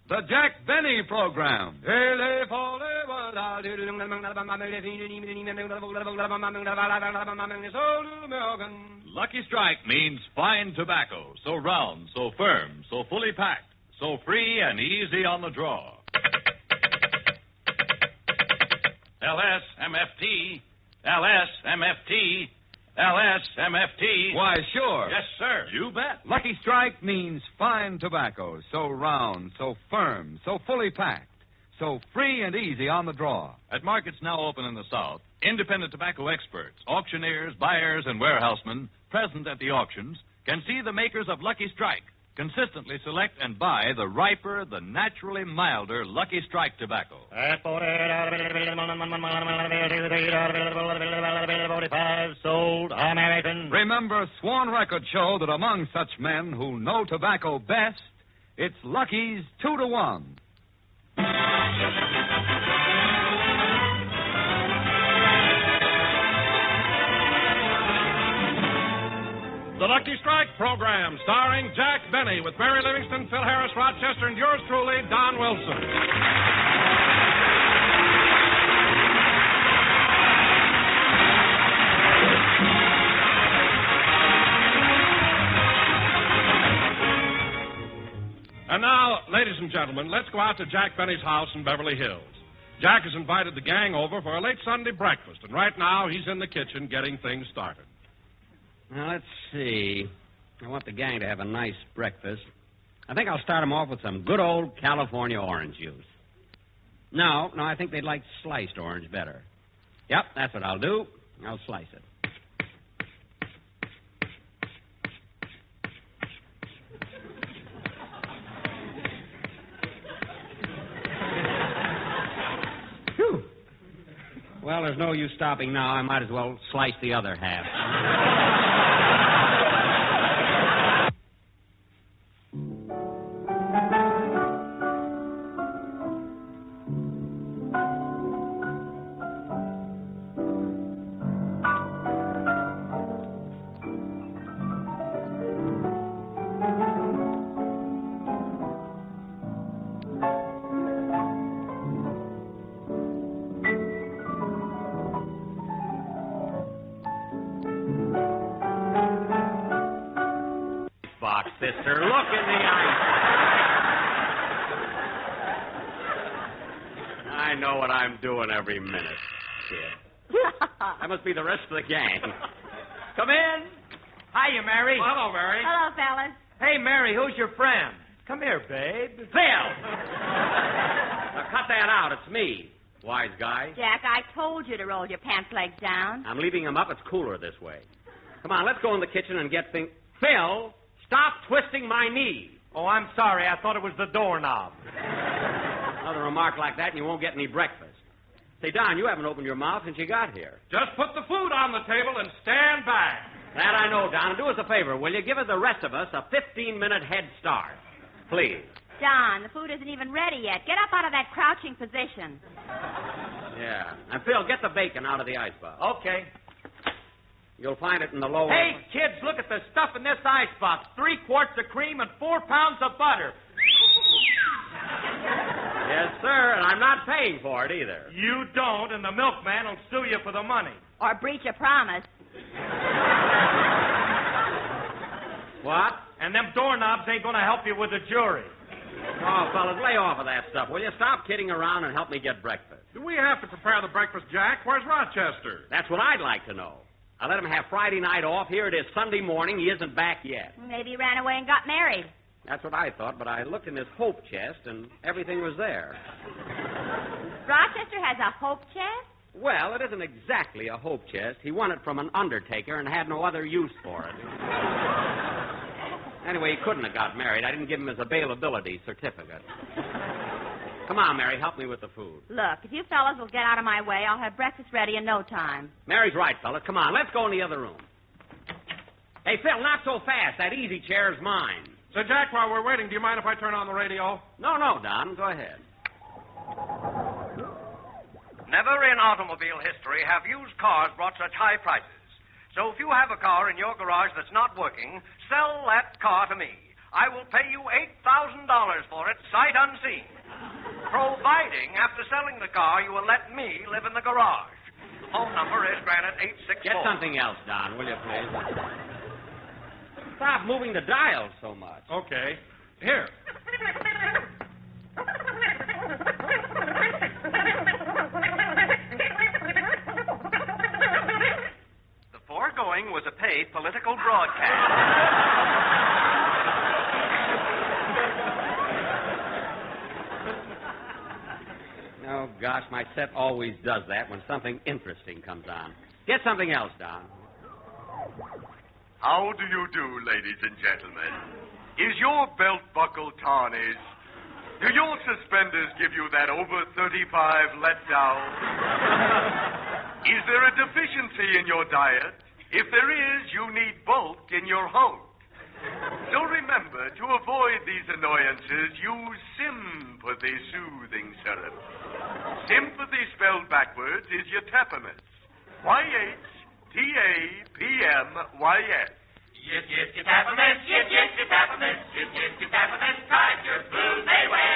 The Jack Benny Program. Lucky Strike means fine tobacco, so round, so firm, so fully packed, so free and easy on the draw. LSMFT, LSMFT, LSMFT. Why, sure. Yes, sir. You bet. Lucky Strike means fine tobacco, so round, so firm, so fully packed, so free and easy on the draw. At markets now open in the South, independent tobacco experts, auctioneers, buyers, and warehousemen present at the auctions can see the makers of Lucky Strike consistently select and buy the riper, the naturally milder Lucky Strike tobacco. Sold American. Remember, sworn records show that among such men who know tobacco best, it's Lucky's 2-to-1. The Lucky Strike program, starring Jack Benny with Mary Livingston, Phil Harris, Rochester, and yours truly, Don Wilson. And now, ladies and gentlemen, let's go out to Jack Benny's house in Beverly Hills. Jack has invited the gang over for a late Sunday breakfast, and right now he's in the kitchen getting things started. Now, let's see. I want the gang to have a nice breakfast. I think I'll start them off with some good old California orange juice. No, I think they'd like sliced orange better. Yep, that's what I'll do. I'll slice it. Whew. Well, there's no use stopping now. I might as well slice the other half. Sister, look in the eye. I know what I'm doing every minute, kid. That must be the rest of the gang. Come in. Hiya, Mary. Well, hello, Mary. Hello, fellas. Hey, Mary, who's your friend? Come here, babe. Phil! Now, cut that out. It's me, wise guy. Jack, I told you to roll your pants legs down. I'm leaving him up. It's cooler this way. Come on, let's go in the kitchen and get things... Phil, stop twisting my knee. Oh, I'm sorry. I thought it was the doorknob. Another remark like that and you won't get any breakfast. Say, Don, you haven't opened your mouth since you got here. Just put the food on the table and stand back. That I know, Don. Do us a favor, will you? Give us the rest of us a 15-minute head start. Please. Don, the food isn't even ready yet. Get up out of that crouching position. Yeah. And, Phil, get the bacon out of the icebox. Okay. You'll find it in the lower... Hey, kids, look at the stuff in this icebox. 3 quarts of cream and 4 pounds of butter. Yes, sir, and I'm not paying for it either. You don't, and the milkman will sue you for the money. Or breach a promise. What? And them doorknobs ain't going to help you with the jury. Oh, fellas, lay off of that stuff, will you? Stop kidding around and help me get breakfast. Do we have to prepare the breakfast, Jack? Where's Rochester? That's what I'd like to know. I let him have Friday night off. Here it is Sunday morning. He isn't back yet. Maybe he ran away and got married. That's what I thought, but I looked in his hope chest, and everything was there. Rochester has a hope chest? Well, it isn't exactly a hope chest. He won it from an undertaker and had no other use for it. Anyway, he couldn't have got married. I didn't give him his availability certificate. Come on, Mary, help me with the food. Look, if you fellas will get out of my way, I'll have breakfast ready in no time. Mary's right, fellas. Come on, let's go in the other room. Hey, Phil, not so fast. That easy chair's mine. So, Jack, while we're waiting, do you mind if I turn on the radio? No, Don. Go ahead. Never in automobile history have used cars brought such high prices. So if you have a car in your garage that's not working, sell that car to me. I will pay you $8,000 for it, sight unseen. Providing, after selling the car, you will let me live in the garage. The phone number is granted 864. Get something else, Don, will you, please? Stop moving the dial so much. Okay. Here. The foregoing was a paid political broadcast. Oh, gosh, my set always does that when something interesting comes on. Get something else, Don. How do you do, ladies and gentlemen? Is your belt buckle tarnished? Do your suspenders give you that over 35 letdown? Is there a deficiency in your diet? If there is, you need bulk in your hulk. So remember, to avoid these annoyances, use sympathy soothing syrup. Sympathy spelled backwards is your Tappamus. Y-H-T-A-P-M-Y-S. Yes, yes, your Tappamus. Yes, yes, your Tappamus. Yes, yes, your Tappamus. Drive your blues away.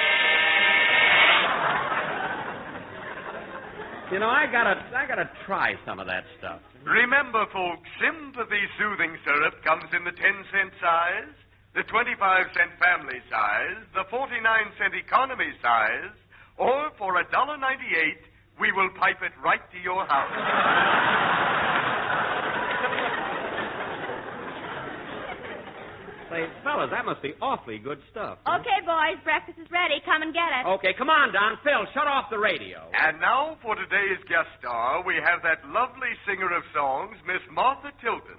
You know, I gotta try some of that stuff. Remember, folks, sympathy soothing syrup comes in the 10-cent size, the 25-cent family size, the 49-cent economy size, or for $1.98, we will pipe it right to your house. Say, fellas, that must be awfully good stuff. Okay, boys, breakfast is ready. Come and get it. Okay, come on, Don. Phil, shut off the radio. And now for today's guest star, we have that lovely singer of songs, Miss Martha Tilton.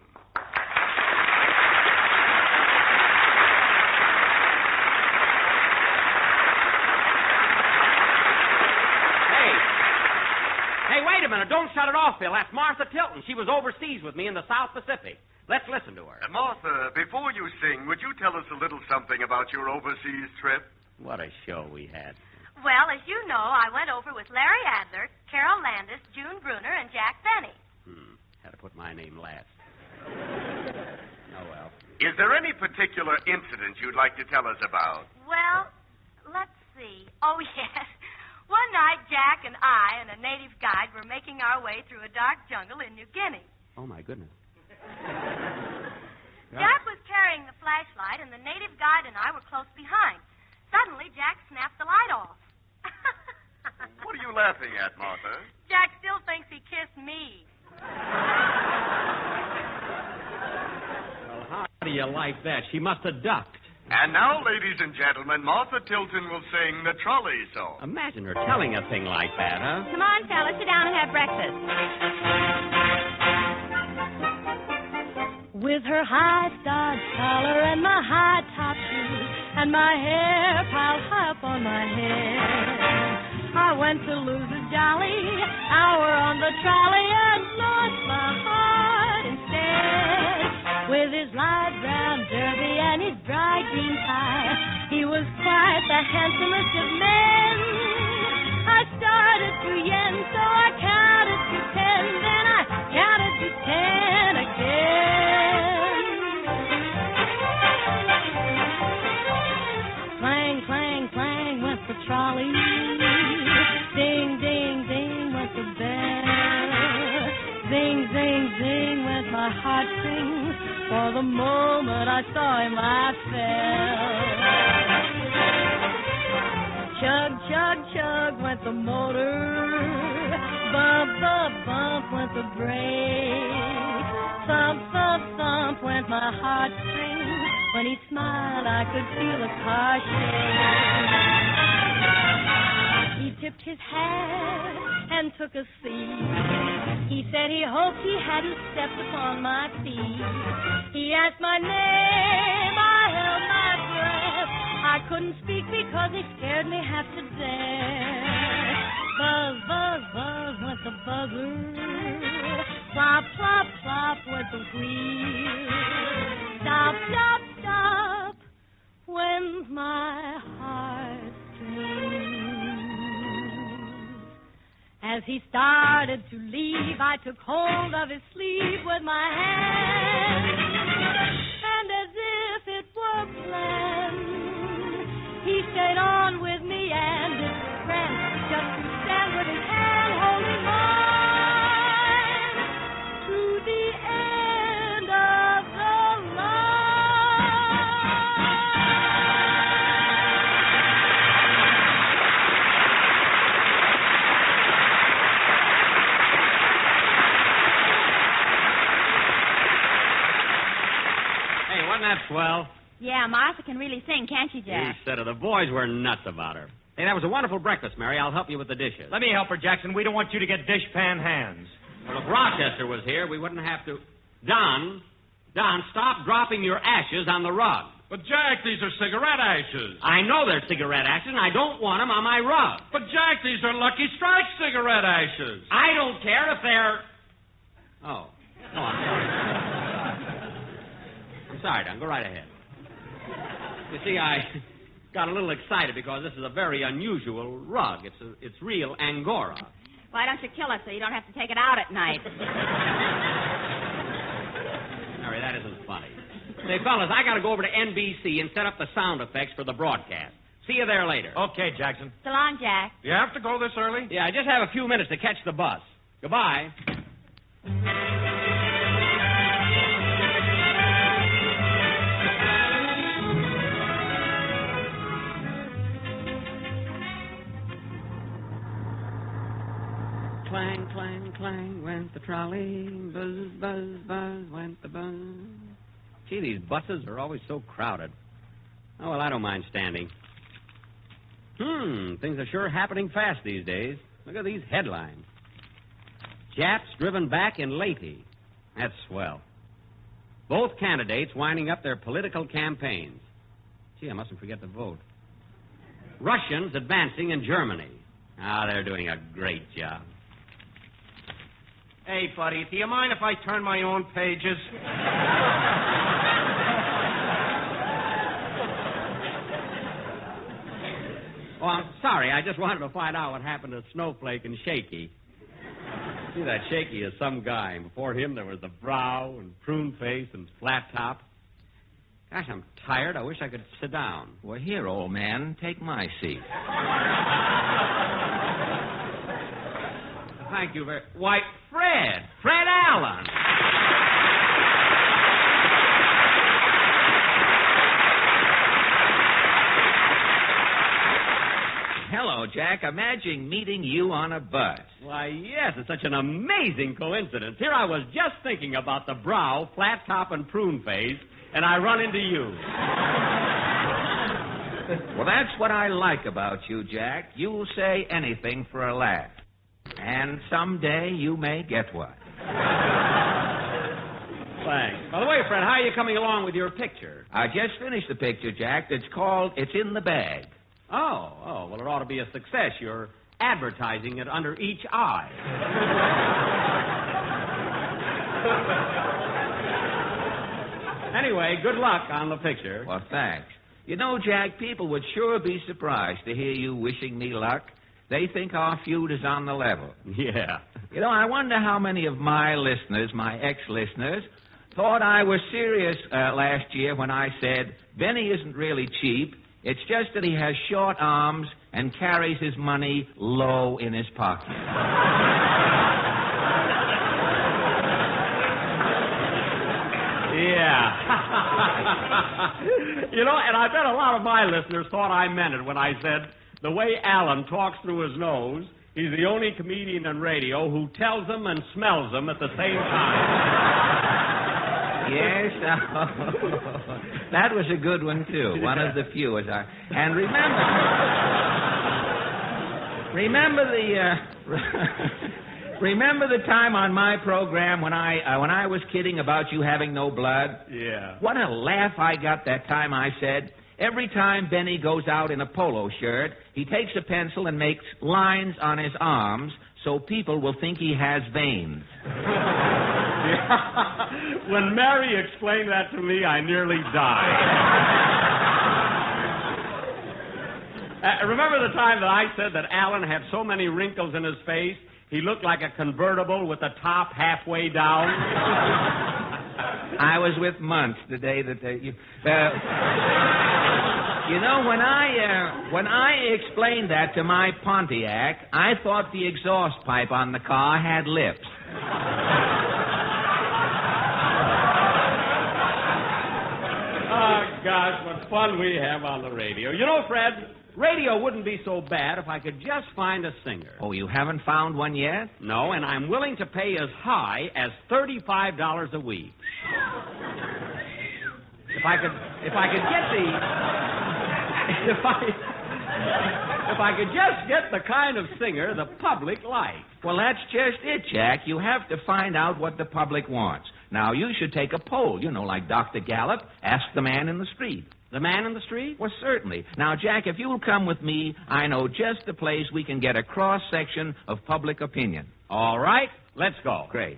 Hey, wait a minute. Don't shut it off, Phil. That's Martha Tilton. She was overseas with me in the South Pacific. Let's listen to her. Martha, before you sing, would you tell us a little something about your overseas trip? What a show we had. Well, as you know, I went over with Larry Adler, Carol Landis, June Bruner, and Jack Benny. Had to put my name last. Oh, well. Is there any particular incident you'd like to tell us about? Well, let's see. Oh, yes. One night, Jack and I and a native guide were making our way through a dark jungle in New Guinea. Oh, my goodness. Jack was carrying the flashlight, and the native guide and I were close behind. Suddenly, Jack snapped the light off. What are you laughing at, Martha? Jack still thinks he kissed me. Well, how do you like that? She must have ducked. And now, ladies and gentlemen, Martha Tilton will sing the trolley song. Imagine her telling a thing like that, huh? Come on, fellas, sit down and have breakfast. With her high-starched collar and my high-top shoes and my hair piled high up on my head, I went to lose a jolly hour on the trolley and lost my heart instead. With his light brown derby and his bright green tie, he was quite the handsomest of men. I started to yen, so I counted to 10, then I counted to 10 again. Clang, clang, clang went the trolley. Ding, ding, ding went the bell. Zing, zing, zing went my heartstrings. For the moment I saw him, I fell. Chug, chug, chug went the motor. Bump, bump, bump went the brake. Thump, thump, thump went my heartstrings. When he smiled, I could feel the car shake. He tipped his hat and took a seat. He said he hoped he hadn't stepped upon my feet. He asked my name, I held my breath. I couldn't speak because he scared me half to death. Buzz, buzz, buzz went the buzzer. Plop, plop, plop went the wheel. Stop, stop, stop went my heartstrings. As he started to leave, I took hold of his sleeve with my hand, and as if it were planned, swell? Yeah, Martha can really sing, can't she, You Jack? said it. The boys were nuts about her. Hey, that was a wonderful breakfast, Mary. I'll help you with the dishes. Let me help her, Jackson. We don't want you to get dishpan hands. Well, if Rochester was here, we wouldn't have to... Don, stop dropping your ashes on the rug. But, Jack, these are cigarette ashes. I know they're cigarette ashes, and I don't want them on my rug. But, Jack, these are Lucky Strike cigarette ashes. I don't care if they're... Oh, I'm sorry. I'm sorry, Don. Go right ahead. You see, I got a little excited because this is a very unusual rug. It's real Angora. Why don't you kill it so you don't have to take it out at night? Mary, that isn't funny. Say, fellas, I got to go over to NBC and set up the sound effects for the broadcast. See you there later. Okay, Jackson. So long, Jack. You have to go this early? Yeah, I just have a few minutes to catch the bus. Goodbye. Clang, clang, clang, went the trolley. Buzz, buzz, buzz, went the buzz. Gee, these buses are always so crowded. Oh, well, I don't mind standing. Things are sure happening fast these days. Look at these headlines. Japs driven back in Lady. That's swell. Both candidates winding up their political campaigns. Gee, I mustn't forget to vote. Russians advancing in Germany. They're doing a great job. Hey, buddy, do you mind if I turn my own pages? Oh, I'm sorry. I just wanted to find out what happened to Snowflake and Shaky. See, that Shaky is some guy. Before him, there was the Brow and Prune Face and Flat Top. Gosh, I'm tired. I wish I could sit down. Well, here, old man, take my seat. Thank you very... Why, Fred Allen. Hello, Jack. Imagine meeting you on a bus. Why, yes, it's such an amazing coincidence. Here I was just thinking about the Brow, Flat Top, and Prune Face, and I run into you. Well, that's what I like about you, Jack. You'll say anything for a laugh. And someday you may get one. Thanks. By the way, Fred, how are you coming along with your picture? I just finished the picture, Jack. It's called It's in the Bag. Oh, well, it ought to be a success. You're advertising it under each eye. Anyway, good luck on the picture. Well, thanks. You know, Jack, people would sure be surprised to hear you wishing me luck. They think our feud is on the level. Yeah. You know, I wonder how many of my listeners, my ex-listeners, thought I was serious last year when I said, Benny isn't really cheap. It's just that he has short arms and carries his money low in his pocket. Yeah. You know, and I bet a lot of my listeners thought I meant it when I said the way Alan talks through his nose, he's the only comedian on radio who tells them and smells them at the same time. Yes, that was a good one, too. One of the few. And remember the time on my program when I was kidding about you having no blood? Yeah. What a laugh I got that time I said, every time Benny goes out in a polo shirt, he takes a pencil and makes lines on his arms so people will think he has veins. When Mary explained that to me, I nearly died. Remember the time that I said that Alan had so many wrinkles in his face, he looked like a convertible with the top halfway down? I was with Muntz the day that you know, when I explained that to my Pontiac, I thought the exhaust pipe on the car had lips. Oh, gosh, what fun we have on the radio. You know, Fred, radio wouldn't be so bad if I could just find a singer. Oh, you haven't found one yet? No, and I'm willing to pay as high as $35 a week. If I could just get the kind of singer the public likes. Well, that's just it, Jack. You have to find out what the public wants. Now, you should take a poll, like Dr. Gallup. Ask the man in the street. The man in the street? Well, certainly. Now, Jack, if you'll come with me, I know just the place we can get a cross-section of public opinion. All right, let's go. Great.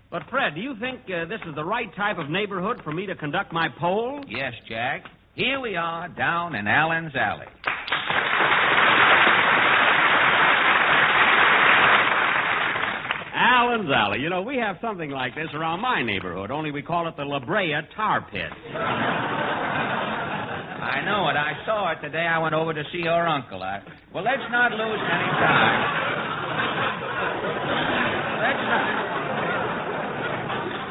But, Fred, do you think this is the right type of neighborhood for me to conduct my poll? Yes, Jack. Here we are down in Allen's Alley. Allen's Alley. We have something like this around my neighborhood, only we call it the La Brea Tar Pit. I know it. I saw it the day I went over to see your uncle. Well, let's not lose any time.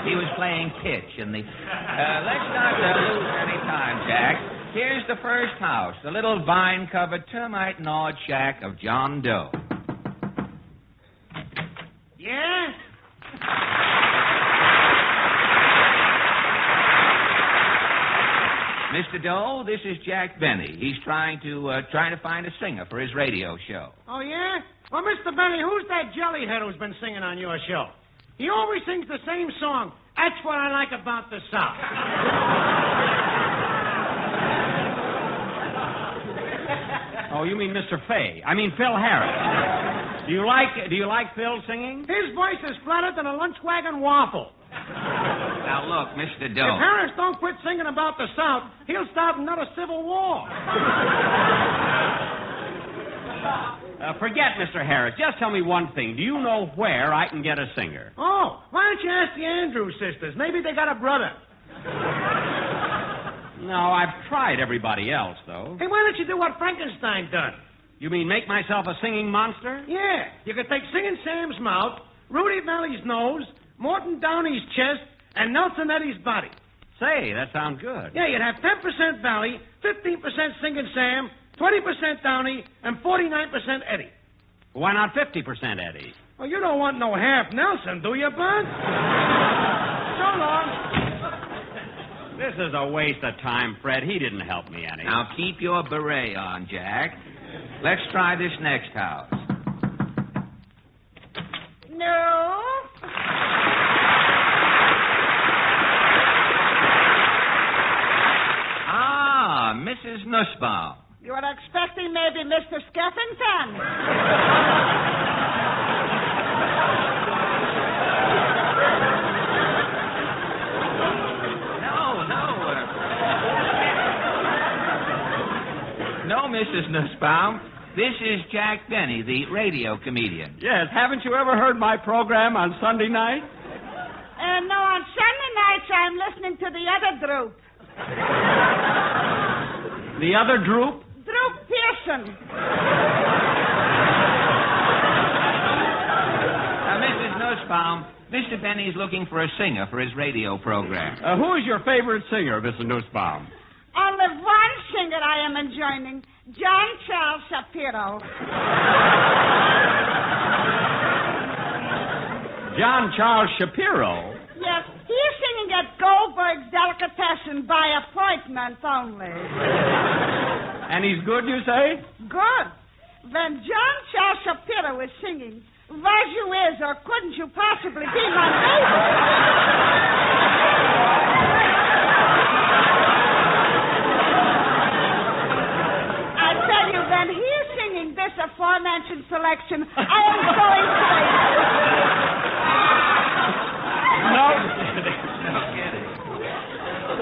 He was playing pitch in the... let's not lose any time, Jack. Here's the first house, the little vine-covered, termite-gnawed shack of John Doe. Yeah? Mr. Doe, this is Jack Benny. He's trying to find a singer for his radio show. Oh, yeah? Well, Mr. Benny, who's that jellyhead who's been singing on your show? He always sings the same song. That's what I like about the South. Oh, you mean Mr. Phil Harris. Do you like Phil singing? His voice is flatter than a lunch wagon waffle. Now, look, Mr. Doe. If Harris don't quit singing about the South, he'll start another civil war. Forget Mr. Harris. Just tell me one thing. Do you know where I can get a singer? Oh, why don't you ask the Andrews sisters? Maybe they got a brother. No, I've tried everybody else, though. Hey, why don't you do what Frankenstein done? You mean make myself a singing monster? Yeah. You could take Singing Sam's mouth, Rudy Valley's nose, Morton Downey's chest, and Nelson Eddy's body. Say, that sounds good. Yeah, you'd have 10% Valley, 15% Singing Sam, 20% Downey, and 49% Eddie. Why not 50% Eddie? Well, you don't want no half Nelson, do you, Bud? So long. This is a waste of time, Fred. He didn't help me any. Now, keep your beret on, Jack. Let's try this next house. No. Ah, Mrs. Nussbaum. You were expecting maybe Mr. Skeffington. No, Mrs. Nussbaum. This is Jack Benny, the radio comedian. Yes, haven't you ever heard my program on Sunday night? No, on Sunday nights I'm listening to the other group. The other droop? Droop Pearson. Mrs. Nussbaum, Mr. Benny's looking for a singer for his radio program. Who is your favorite singer, Mr. Nussbaum? Only one singer I am enjoying, John Charles Shapiro. John Charles Shapiro? Yes, he's singing at Goldberg's Delicatessen by appointment only. And he's good, you say? Good. When John Charles Shapiro is singing, was you is or couldn't you possibly be my neighbor? I tell you, when he's singing this aforementioned selection, I am going crazy. No.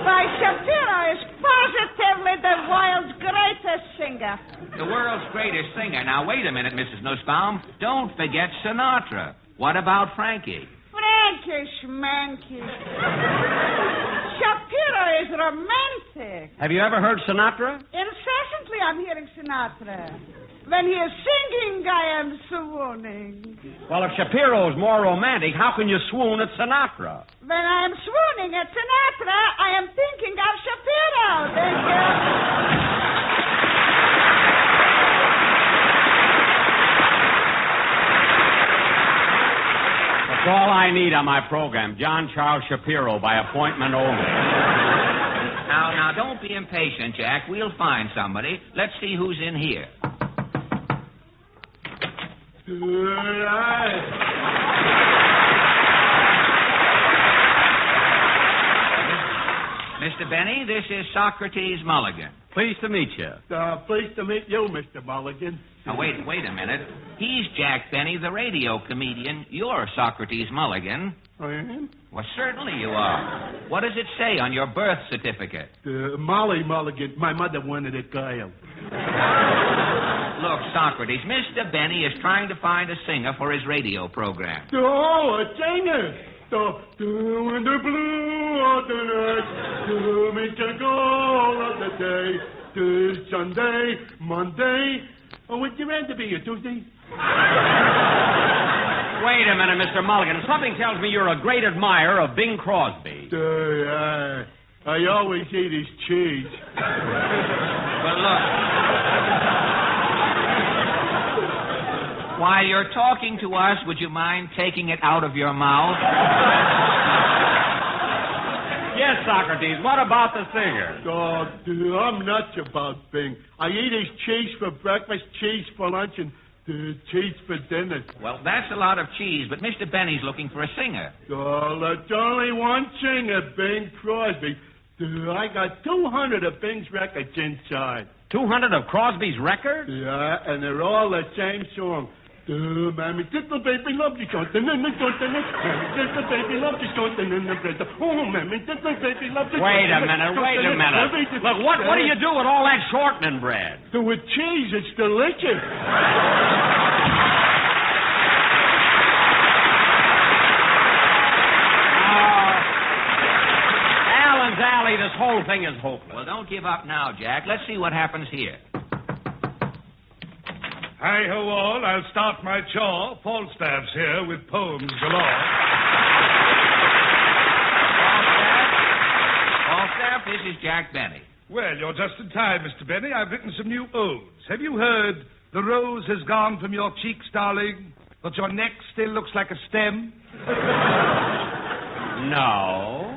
Why, Shapiro is positively the world's greatest singer. The world's greatest singer. Now, wait a minute, Mrs. Nussbaum. Don't forget Sinatra. What about Frankie? Frankie Schmanky. Shapiro is romantic. Have you ever heard Sinatra? Incessantly I'm hearing Sinatra. When he is singing, I am swooning. Well, if Shapiro is more romantic, how can you swoon at Sinatra? When I am swooning at Sinatra, I am thinking of Shapiro. Thank you. That's all I need on my program. John Charles Shapiro by appointment only. Now, don't be impatient, Jack. We'll find somebody. Let's see who's in here. Mr. Benny, this is Socrates Mulligan. Pleased to meet you. Pleased to meet you, Mr. Mulligan. Now, wait a minute. He's Jack Benny, the radio comedian. You're Socrates Mulligan. I am? Well, certainly you are. What does it say on your birth certificate? Molly Mulligan. My mother wanted a girl. Look, Socrates, Mr. Benny is trying to find a singer for his radio program. Oh, a singer. In the blue of the night, to make a goal of the day, to Sunday, Monday. Oh, would you rather be a Tuesday? Wait a minute, Mr. Mulligan. Something tells me you're a great admirer of Bing Crosby. I always eat his cheese. But look. While you're talking to us, would you mind taking it out of your mouth? Yes, Socrates. What about the singer? Oh, I'm nuts about Bing. I eat his cheese for breakfast, cheese for lunch, and cheese for dinner. Well, that's a lot of cheese, but Mr. Benny's looking for a singer. Oh, there's only one singer, Bing Crosby. I got 200 of Bing's records inside. 200 of Crosby's records? Yeah, and they're all the same song. Mammy, little baby loves you something, and Mammy, little baby loves you something, and oh, Mammy, little baby loves you. Wait a minute. Look, what do you do with all that shortening bread? With cheese, it's delicious. Allen's Alley, this whole thing is hopeless. Well, don't give up now, Jack. Let's see what happens here. Hi-ho all, I'll start my chore. Falstaff's here with poems galore. Falstaff, this is Jack Benny. Well, you're just in time, Mr. Benny. I've written some new odes. Have you heard, the rose has gone from your cheeks, darling, but your neck still looks like a stem? No.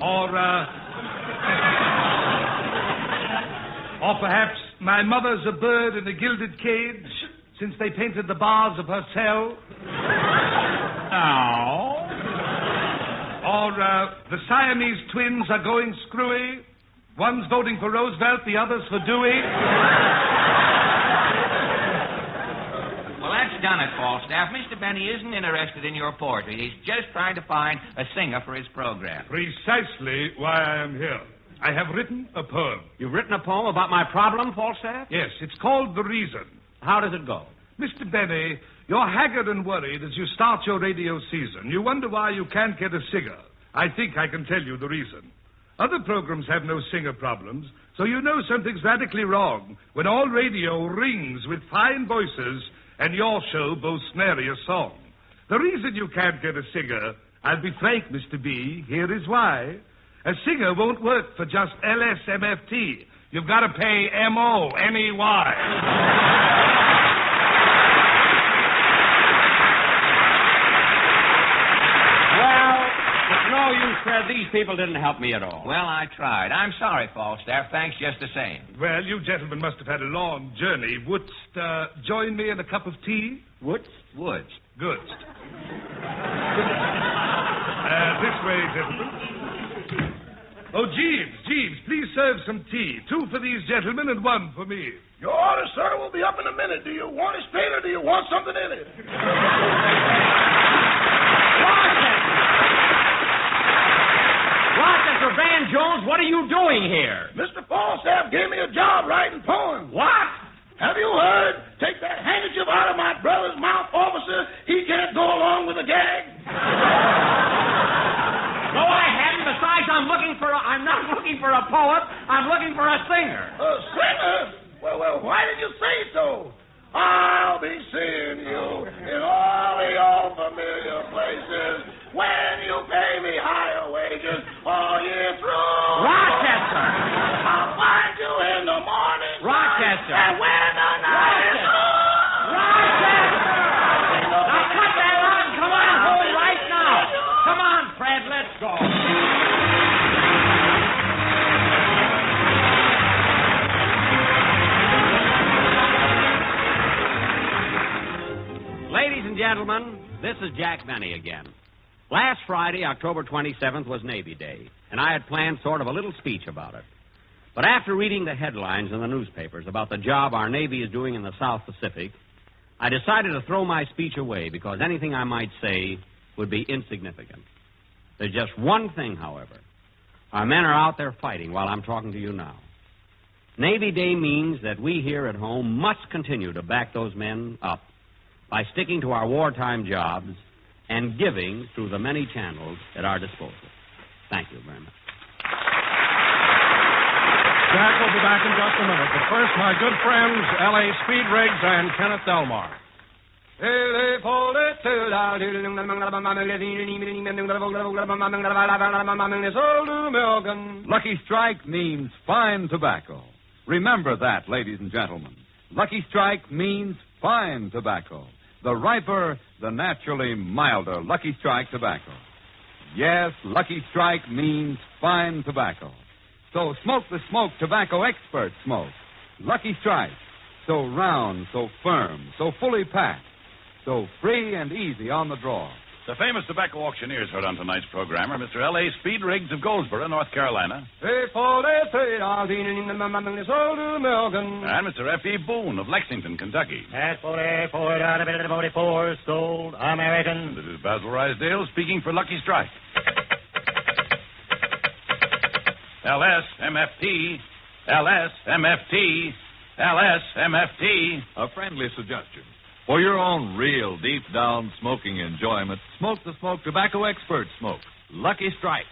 Or perhaps my mother's a bird in a gilded cage, since they painted the bars of her cell. No. Or the Siamese twins are going screwy. One's voting for Roosevelt, the other's for Dewey. Well, that's done it, Falstaff. Mr. Benny isn't interested in your poetry. He's just trying to find a singer for his program. Precisely why I am here. I have written a poem. You've written a poem about my problem, Falstaff? Yes, it's called The Reason. How does it go? Mr. Benny, you're haggard and worried as you start your radio season. You wonder why you can't get a singer. I think I can tell you the reason. Other programs have no singer problems, so you know something's radically wrong when all radio rings with fine voices and your show boasts nary a song. The reason you can't get a singer, I'll be frank, Mr. B, here is why. A singer won't work for just LSMFT. You've got to pay MONEY. No use, Fred. These people didn't help me at all. Well, I tried. I'm sorry, Falstaff. Thanks just the same. Well, you gentlemen must have had a long journey. Wouldst join me in a cup of tea? Woods? Good. This way, gentlemen. Oh, Jeeves, please serve some tea. 2 for these gentlemen and 1 for me. Your order, sir, will be up in a minute. Do you want it straight or do you want something in it? Rochester Van Jones, what are you doing here? Mr. Falstaff gave me a job writing poems. What? Have you heard? Take that handkerchief out of my brother's mouth, officer. He can't go along with a gag. No, I haven't. Besides, I'm not looking for a poet. I'm looking for a singer. A singer? Well, why did you say so? I'll be seeing you in all the old familiar places when you pay me higher wages all year through. Rochester! I'll find you in the morning. Rochester! And when the night is through. Rochester! Now cut that out and come on home right now. Come on, Fred, let's go. Ladies and gentlemen, this is Jack Benny again. Last Friday, October 27th, was Navy Day, and I had planned sort of a little speech about it. But after reading the headlines in the newspapers about the job our Navy is doing in the South Pacific, I decided to throw my speech away because anything I might say would be insignificant. There's just one thing, however. Our men are out there fighting while I'm talking to you now. Navy Day means that we here at home must continue to back those men up by sticking to our wartime jobs and giving through the many channels at our disposal. Thank you very much. Jack will be back in just a minute, but first, my good friends, L.A. Speed Riggs and Kenneth Delmar. Lucky Strike means fine tobacco. Remember that, ladies and gentlemen. Lucky Strike means fine tobacco. The riper, the naturally milder Lucky Strike tobacco. Yes, Lucky Strike means fine tobacco. So smoke the smoke tobacco experts smoke. Lucky Strike. So round, so firm, so fully packed, so free and easy on the draw. The famous tobacco auctioneers heard on tonight's program are Mr. L.A. Speed Riggs of Goldsboro, North Carolina, and Mr. F.E. Boone of Lexington, Kentucky. At 44, sold American. This is Basil Rysdale speaking for Lucky Strike. LSMFT, LSMFT, LSMFT. A friendly suggestion. For your own real deep-down smoking enjoyment, smoke the smoke tobacco expert smoke. Lucky Strike.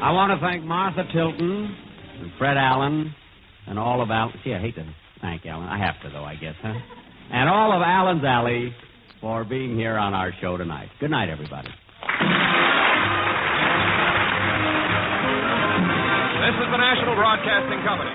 I want to thank Martha Tilton and Fred Allen and all of Alan. See, I hate to thank Alan. I have to, though, I guess, huh? And all of Allen's Alley for being here on our show tonight. Good night, everybody. This is the National Broadcasting Company.